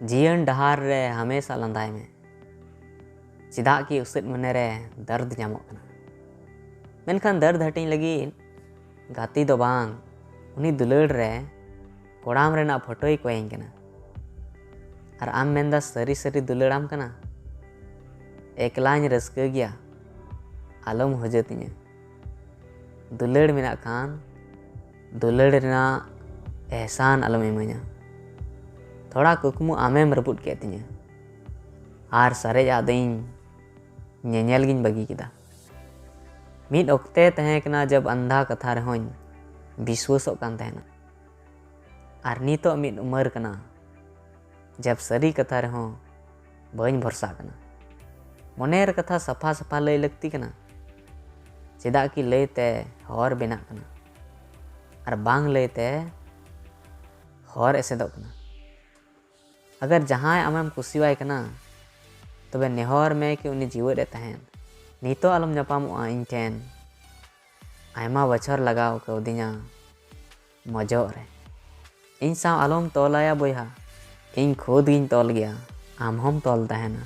जीवन डहार रे हमेशा लंदाय में चिदा कि उसद मने रे दर्द नामो कना मेनखान दर्द हटिंग लगी गाती दो बांग उनी दुलड़ रे कोड़ाम रेना फोटो ही कोयें कना और आम मेंदा सरी सरी दुलड़ाम कना एकलाñ रस्के गया आलम हजतिnya दुलड़ मेना खान दुलड़ रेना एहसान आलम इमाnya थोड़ा कुकमु आमेम रपुट के तिnya आर सारे आदइन ñeñel गिन बगी किदा मिद ओक्ते तहें कना जब अंधा कथा रहोñ विश्वासोग कान तहेना आर नितो मिद उमर कना जब सरी कथा रहो बइन भरसा कना मनेर कथा सफा सफा लय लगती कना चेदा कि लयते हर बेना कना और बांग लयते हर एसेदोग कना अगर जहां आमेम कुसिवाय कना तबे नेहर में कि उनी जीवन रे तहेन नितो आलम नपामोआ इन ठेन आयमा बछर लगाव कौदिnya मजो रे इन साव आलम तोलाया बोया इन खुद गिन तोल गया आम हम तोल तहेना।